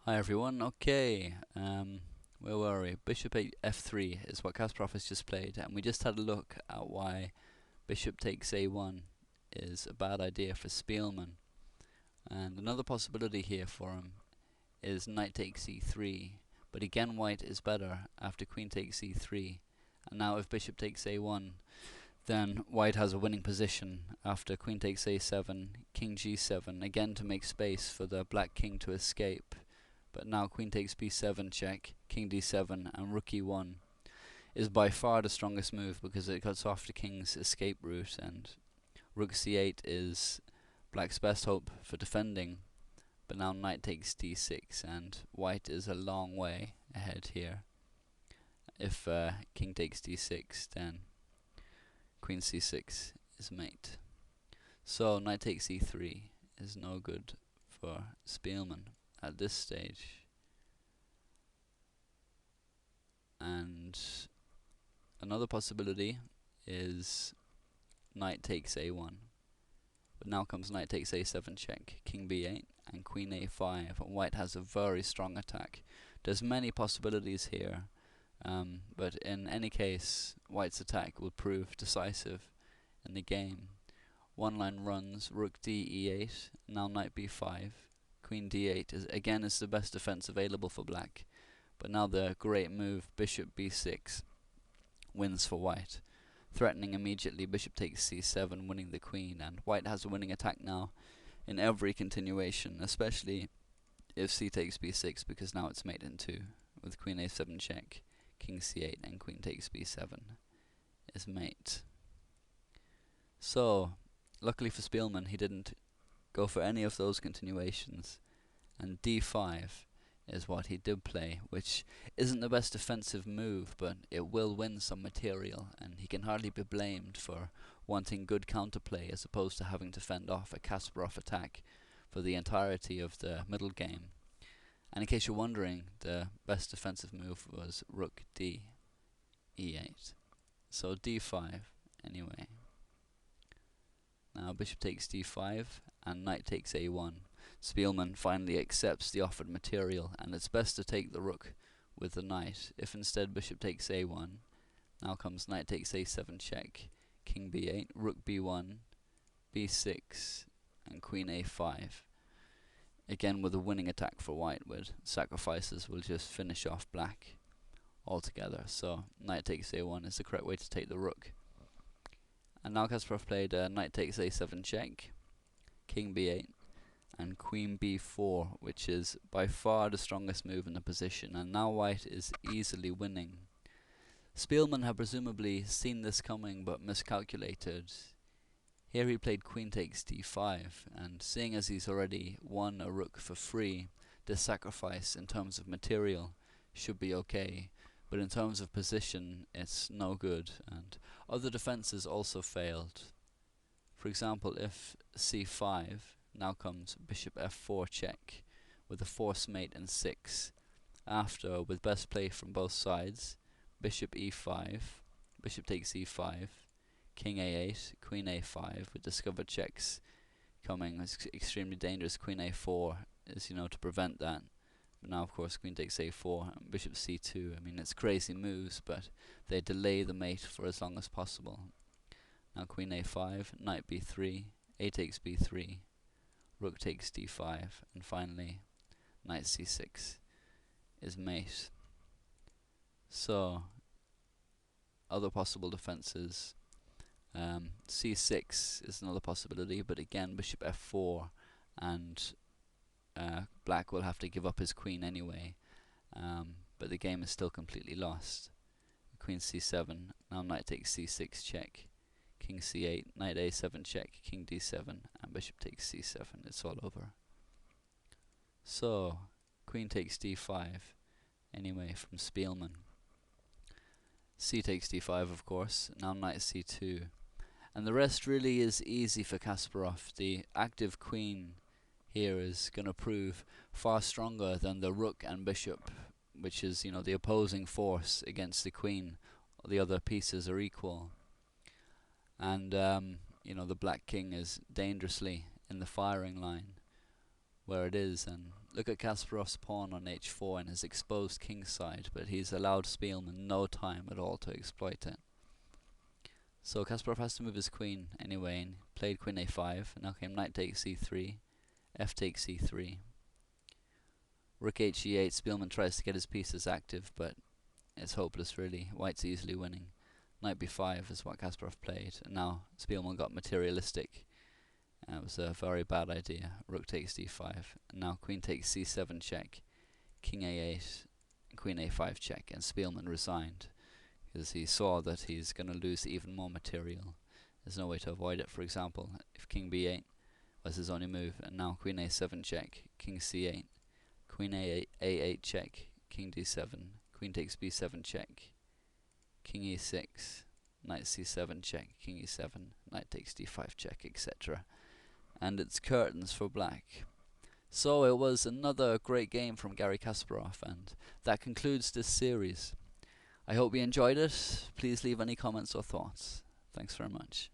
Hi everyone. Okay, where were we? Bishop f3 is what Kasparov has just played, and we just had a look at why bishop takes a1 is a bad idea for Speelman. And another possibility here for him is knight takes e3, but again white is better after queen takes e3. And now if bishop takes a1, then white has a winning position after queen takes a7, king g7, again to make space for the black king to escape. But now queen takes b7 check, king d7, and rook e1 is by far the strongest move because it cuts off the king's escape route, and rook c8 is black's best hope for defending. But now knight takes d6, and white is a long way ahead here. If king takes d6, then queen c6 is mate. So knight takes e3 is no good for Speelman at this stage. And another possibility is knight takes a1. But now comes knight takes a7 check, king b8, and queen a5, and white has a very strong attack. There's many possibilities here, but in any case, white's attack will prove decisive in the game. One line runs, rook d e8, now knight b5, queen d8 is the best defense available for black. But now the great move, bishop b6, wins for white, threatening immediately bishop takes c7, winning the queen, and white has a winning attack now in every continuation, especially if c takes b6, because now it's mate in two, with queen a7 check, king c8, and queen takes b7 is mate. So, luckily for Speelman, he didn't go for any of those continuations, and d5 is what he did play, which isn't the best defensive move, but it will win some material, and he can hardly be blamed for wanting good counterplay as opposed to having to fend off a Kasparov attack for the entirety of the middle game. And in case you're wondering, the best defensive move was rook d e8. So d5 anyway. Now bishop takes d5 and knight takes a1. Speelman finally accepts the offered material, and it's best to take the rook with the knight. If instead bishop takes a1, now comes knight takes a7 check, king b8, rook b1, b6, and queen a5. Again with a winning attack for white, with sacrifices will just finish off black altogether. So knight takes a1 is the correct way to take the rook. And now Kasparov played knight takes a7 check, king b8, and queen b4, which is by far the strongest move in the position, and now white is easily winning. Speelman had presumably seen this coming but miscalculated. Here he played queen takes d5, and seeing as he's already won a rook for free, this sacrifice in terms of material should be okay, but in terms of position it's no good, and other defenses also failed. For example, if c5, now comes bishop f4 check with a force mate in 6. After, with best play from both sides, bishop e5, bishop takes e5, king a8, queen a5, with discovered checks coming. It's extremely dangerous. Queen a4 is, to prevent that. But now, of course, queen takes a4, and bishop c2. I mean, it's crazy moves, but they delay the mate for as long as possible. Now queen a5, knight b3, a takes b3, rook takes d5, and finally knight c6 is mate. So, other possible defenses, c6 is another possibility, but again bishop f4, and black will have to give up his queen anyway, but the game is still completely lost. Queen c7, now knight takes c6 check, king c8, knight a7 check, king d7, and bishop takes c7. It's all over. So, queen takes d5 anyway from Speelman. C takes d5, of course. Now knight c2. And the rest really is easy for Kasparov. The active queen here is going to prove far stronger than the rook and bishop, which is, the opposing force against the queen. The other pieces are equal. And, the black king is dangerously in the firing line where it is, and look at Kasparov's pawn on h4 and his exposed king side, but he's allowed Speelman no time at all to exploit it. So Kasparov has to move his queen anyway, and played queen a5, and now came knight takes c3, f takes c3, rook he8. Speelman tries to get his pieces active, but it's hopeless really. White's easily winning. Knight b5 is what Kasparov played, and now Speelman got materialistic. It was a very bad idea. Rook takes d5, and now queen takes c7 check, king a8, queen a5 check, and Speelman resigned because he saw that he's going to lose even more material. There's no way to avoid it. For example, if king b8 was his only move, and now queen a7 check, king c8, queen a8 check, king d7, queen takes b7 check, king e6, knight c7 check, king e7, knight takes d5 check, etc. And it's curtains for black. So it was another great game from Garry Kasparov, and that concludes this series. I hope you enjoyed it. Please leave any comments or thoughts. Thanks very much.